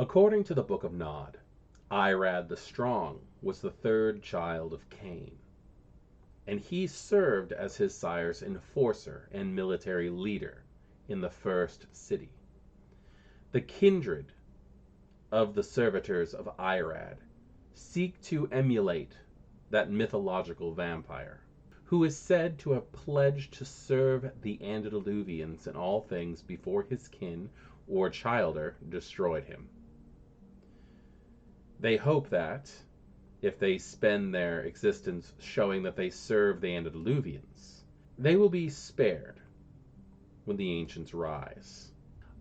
According to the Book of Nod, Irad the Strong was the third child of Cain, and he served as his sire's enforcer and military leader in the first city. The kindred of the Servitors of Irad seek to emulate that mythological vampire, who is said to have pledged to serve the antediluvians in all things before his kin or childer destroyed him. They hope that, if they spend their existence showing that they serve the antediluvians, they will be spared when the ancients rise.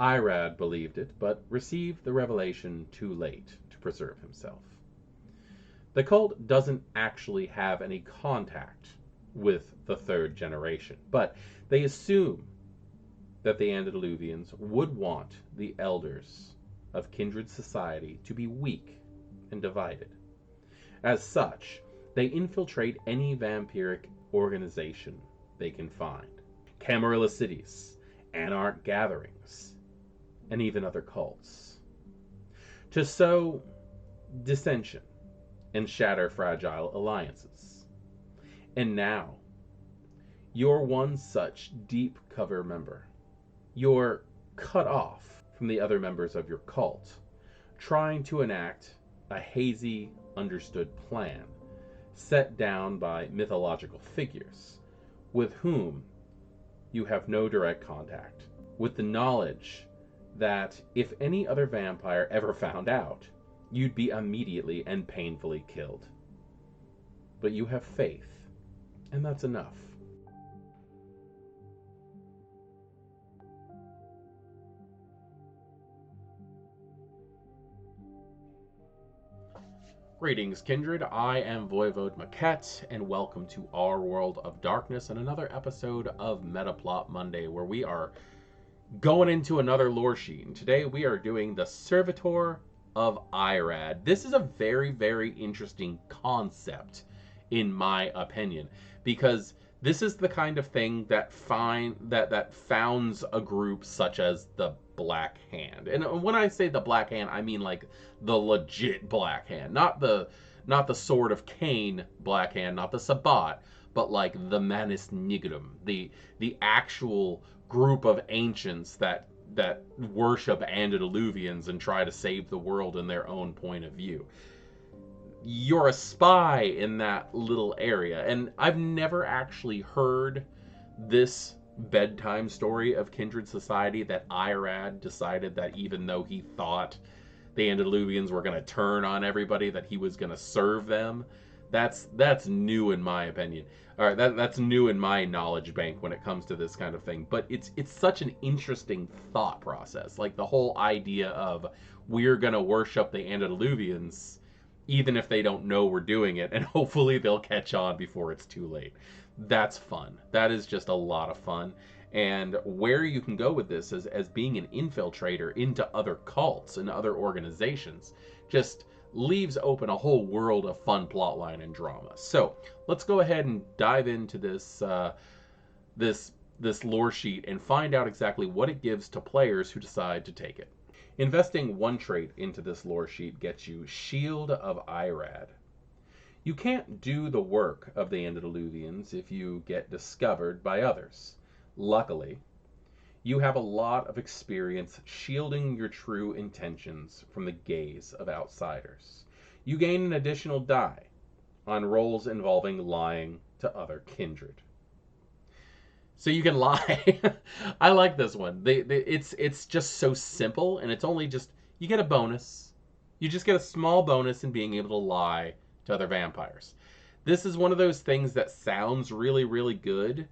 Irad believed it, but received the revelation too late to preserve himself. The cult doesn't actually have any contact with the third generation, but they assume that the antediluvians would want the elders of Kindred society to be weak and divided. As such, they infiltrate any vampiric organization they can find. Camarilla cities, anarch gatherings, and even other cults, to sow dissension and shatter fragile alliances. And now, you're one such deep cover member. You're cut off from the other members of your cult, trying to enact a hazy, understood plan set down by mythological figures with whom you have no direct contact, with the knowledge that if any other vampire ever found out, you'd be immediately and painfully killed. But you have faith, and that's enough. Greetings, Kindred. I am Voivode Maquette, and welcome to our World of Darkness and another episode of Metaplot Monday, where we are going into another lore sheet. And today we are doing the Servitor of Irad. This is a very, very interesting concept, in my opinion, because this is the kind of thing that founds a group such as the Black Hand. And when I say the Black Hand, I mean like the legit Black Hand, not the Sword of Cain Black Hand, not the Sabbat, but like the Manus Nigrum, the actual group of ancients that worship antediluvians and try to save the world in their own point of view. You're a spy in that little area, and I've never actually heard this bedtime story of Kindred society that Irad decided that even though he thought the antediluvians were going to turn on everybody, that he was going to serve them. That's new in my opinion. All right, that's new in my knowledge bank when it comes to this kind of thing. But it's such an interesting thought process, like the whole idea of we're going to worship the antediluvians even if they don't know we're doing it, and hopefully they'll catch on before it's too late. That's fun. That is just a lot of fun. And where you can go with this as being an infiltrator into other cults and other organizations just leaves open a whole world of fun plotline and drama. So let's go ahead and dive into this lore sheet and find out exactly what it gives to players who decide to take it. Investing one trait into this lore sheet gets you Shield of Irad. You can't do the work of the antediluvians if you get discovered by others. Luckily, you have a lot of experience shielding your true intentions from the gaze of outsiders. You gain an additional die on rolls involving lying to other kindred. So you can lie. I like this one. It's just so simple, and it's only just, you get a bonus. You just get a small bonus in being able to lie to other vampires. This is one of those things that sounds really, really good,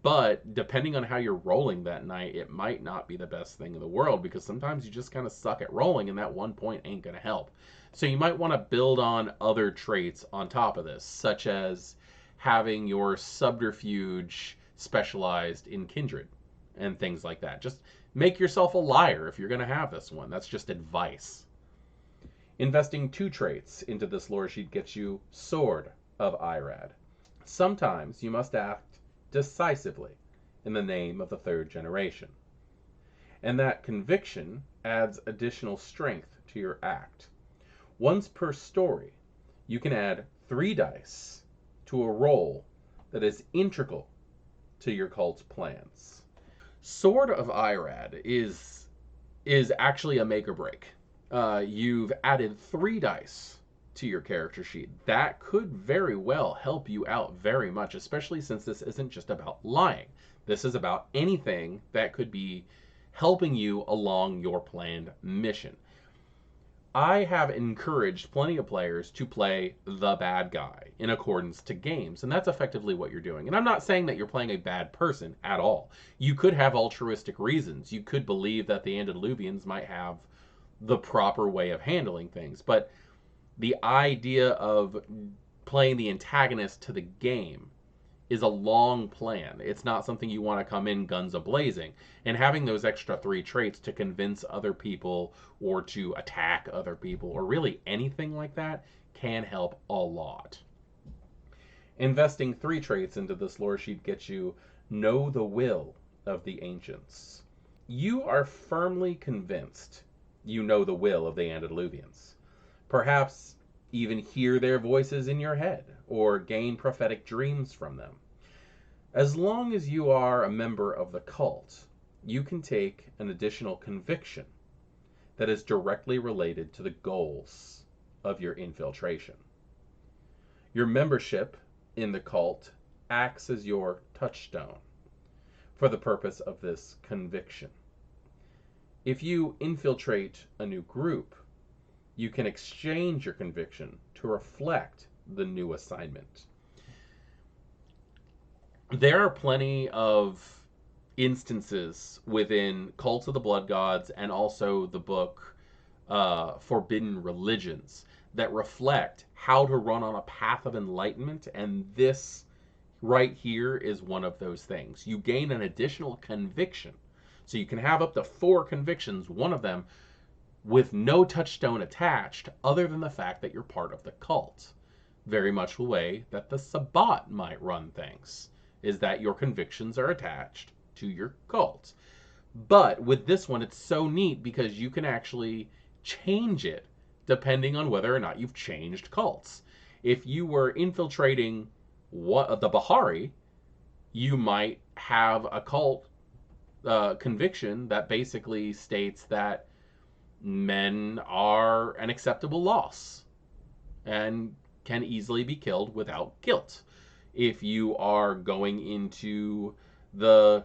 but depending on how you're rolling that night, it might not be the best thing in the world, because sometimes you just kind of suck at rolling, and that 1 point ain't going to help. So you might want to build on other traits on top of this, such as having your subterfuge specialized in Kindred and things like that. Just make yourself a liar if you're going to have this one. That's just advice. Investing 2 traits into this lore sheet gets you Sword of Irad. Sometimes you must act decisively in the name of the third generation, and that conviction adds additional strength to your act. Once per story, you can add 3 dice to a roll that is integral to your cult's plans. Sword of Irad is actually a make or break. You've added 3 dice to your character sheet. That could very well help you out very much, especially since this isn't just about lying. This is about anything that could be helping you along your planned mission. I have encouraged plenty of players to play the bad guy in accordance to games, and that's effectively what you're doing. And I'm not saying that you're playing a bad person at all. You could have altruistic reasons. You could believe that the Antediluvians might have the proper way of handling things, but the idea of playing the antagonist to the game is a long plan. It's not something you want to come in guns a-blazing. And having those extra 3 traits to convince other people or to attack other people or really anything like that can help a lot. Investing 3 traits into this lore sheet gets you know the will of the ancients. You are firmly convinced you know the will of the Antediluvians. Perhaps even hear their voices in your head or gain prophetic dreams from them. As long as you are a member of the cult, you can take an additional conviction that is directly related to the goals of your infiltration. Your membership in the cult acts as your touchstone for the purpose of this conviction. If you infiltrate a new group, you can exchange your conviction to reflect the new assignment. There are plenty of instances within Cults of the Blood Gods and also the book Forbidden Religions that reflect how to run on a path of enlightenment, and this right here is one of those things. You gain an additional conviction. So you can have up to 4 convictions, one of them with no touchstone attached other than the fact that you're part of the cult. Very much the way that the Sabbat might run things, is that your convictions are attached to your cult. But with this one, it's so neat because you can actually change it depending on whether or not you've changed cults. If you were infiltrating the Bahari, you might have a cult conviction that basically states that men are an acceptable loss and can easily be killed without guilt. If you are going into the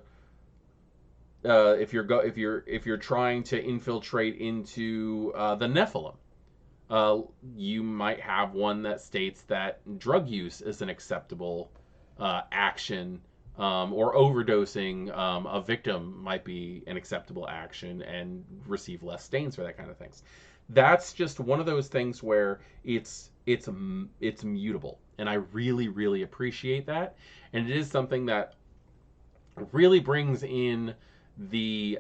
if you're trying to infiltrate into the Nephilim, you might have one that states that drug use is an acceptable action, or overdosing a victim might be an acceptable action and receive less stains for that kind of things. That's just one of those things where it's mutable, and I really appreciate that, and it is something that really brings in the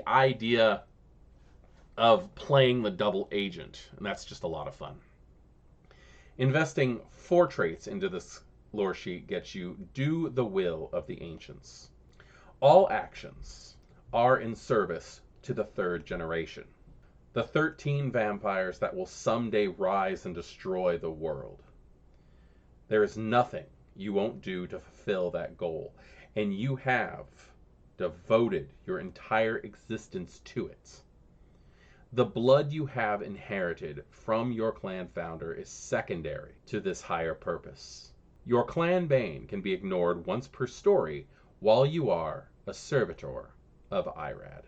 idea of playing the double agent, and that's just a lot of fun. Investing 4 traits into this lore sheet gets you do the will of the ancients. All actions are in service to the 3rd generation, the 13 vampires that will someday rise and destroy the world. There is nothing you won't do to fulfill that goal, and you have devoted your entire existence to it. The blood you have inherited from your clan founder is secondary to this higher purpose. Your clan bane can be ignored once per story while you are a Servitor of Irad.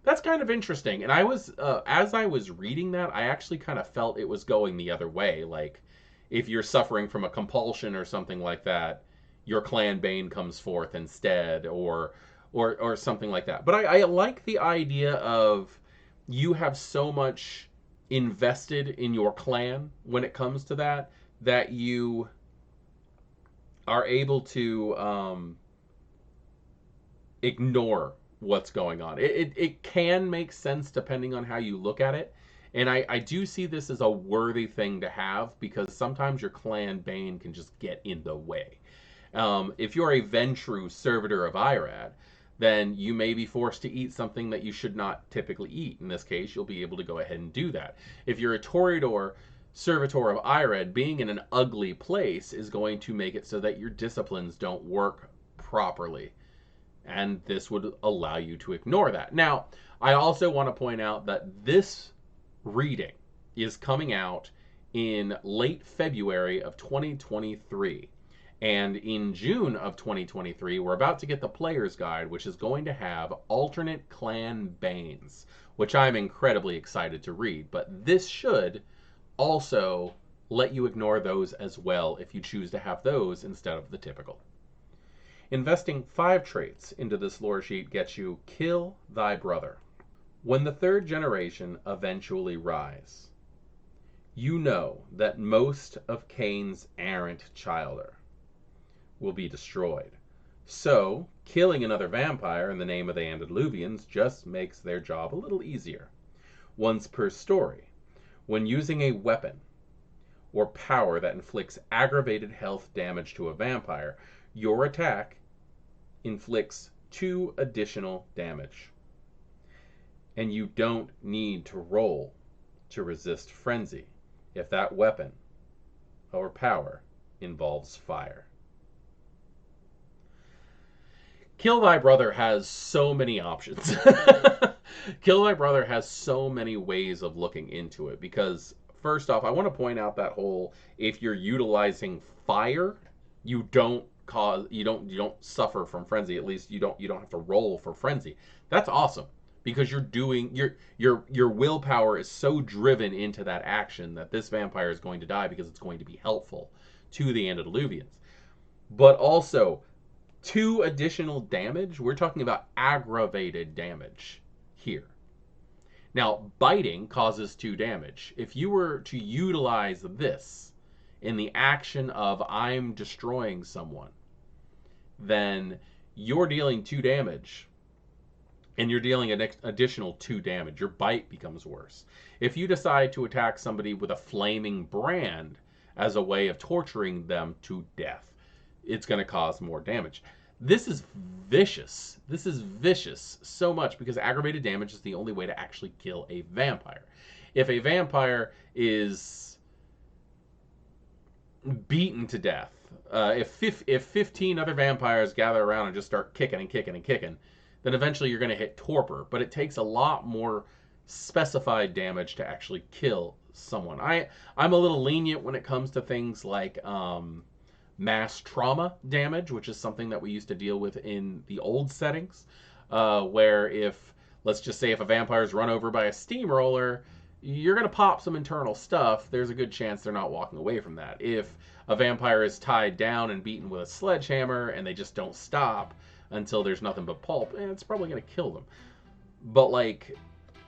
That's kind of interesting, and I was as I was reading that, I actually kind of felt it was going the other way. Like, if you're suffering from a compulsion or something like that, your clan bane comes forth instead, or something like that. But I like the idea of you have so much invested in your clan when it comes to that, that you are able to ignore what's going on. It can make sense depending on how you look at it. And I do see this as a worthy thing to have, because sometimes your clan bane can just get in the way. If you're a Ventru Servitor of Irad, then you may be forced to eat something that you should not typically eat. In this case, you'll be able to go ahead and do that. If you're a Toreador Servitor of Irad, being in an ugly place is going to make it so that your disciplines don't work properly. And this would allow you to ignore that. Now, I also want to point out that this reading is coming out in late February of 2023. And in June of 2023, we're about to get the Player's Guide, which is going to have alternate clan banes, which I'm incredibly excited to read. But this should also let you ignore those as well if you choose to have those instead of the typical. Investing 5 traits into this lore sheet gets you Kill Thy Brother. When the 3rd generation eventually rise, you know that most of Cain's errant childer will be destroyed. So, killing another vampire in the name of the Antediluvians just makes their job a little easier. Once per story, when using a weapon or power that inflicts aggravated health damage to a vampire, your attack inflicts 2 additional damage. And you don't need to roll to resist frenzy if that weapon or power involves fire. Kill Thy Brother has so many options. Kill Thy Brother has so many ways of looking into it, because first off, I want to point out that whole, if you're utilizing fire, you don't suffer from frenzy. At least you don't have to roll for frenzy. That's awesome, because you're doing your willpower is so driven into that action that this vampire is going to die because it's going to be helpful to the Antediluvians. But also 2 additional damage. We're talking about aggravated damage here. Now, biting causes 2 damage. If you were to utilize this in the action of I'm destroying someone, then you're dealing 2 damage, and you're dealing an additional 2 damage. Your bite becomes worse. If you decide to attack somebody with a flaming brand as a way of torturing them to death, it's going to cause more damage. This is vicious. This is vicious so much because aggravated damage is the only way to actually kill a vampire. If a vampire is beaten to death, if 15 other vampires gather around and just start kicking and kicking and kicking, then eventually you're going to hit torpor. But it takes a lot more specified damage to actually kill someone. I'm a little lenient when it comes to things like mass trauma damage, which is something that we used to deal with in the old settings, where if, let's just say, if a vampire is run over by a steamroller, you're going to pop some internal stuff. There's a good chance they're not walking away from that. If a vampire is tied down and beaten with a sledgehammer and they just don't stop until there's nothing but pulp, it's probably going to kill them. But like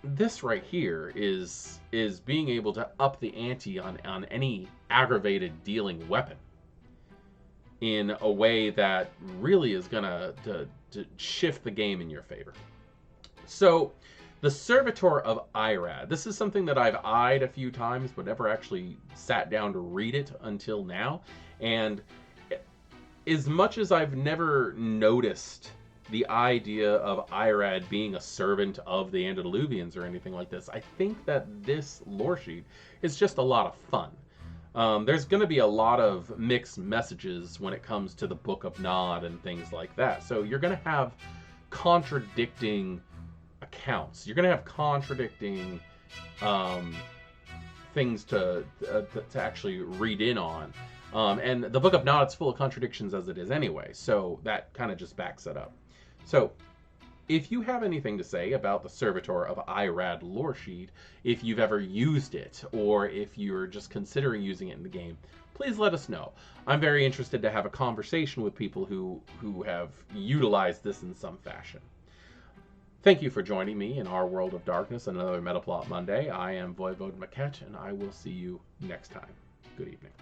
this right here is being able to up the ante on any aggravated dealing weapon in a way that really is gonna to shift the game in your favor. So, the Servitor of Irad. This is something that I've eyed a few times, but never actually sat down to read it until now. And as much as I've never noticed the idea of Irad being a servant of the Antediluvians or anything like this, I think that this lore sheet is just a lot of fun. There's going to be a lot of mixed messages when it comes to the Book of Nod and things like that. So you're going to have contradicting accounts. You're going to have contradicting things to actually read in on. And the Book of Nod is full of contradictions as it is anyway. So that kind of just backs it up. So if you have anything to say about the Servitor of Irad lore sheet, if you've ever used it, or if you're just considering using it in the game, please let us know. I'm very interested to have a conversation with people who have utilized this in some fashion. Thank you for joining me in our World of Darkness and another Metaplot Monday. I am Voivode Maquette, and I will see you next time. Good evening.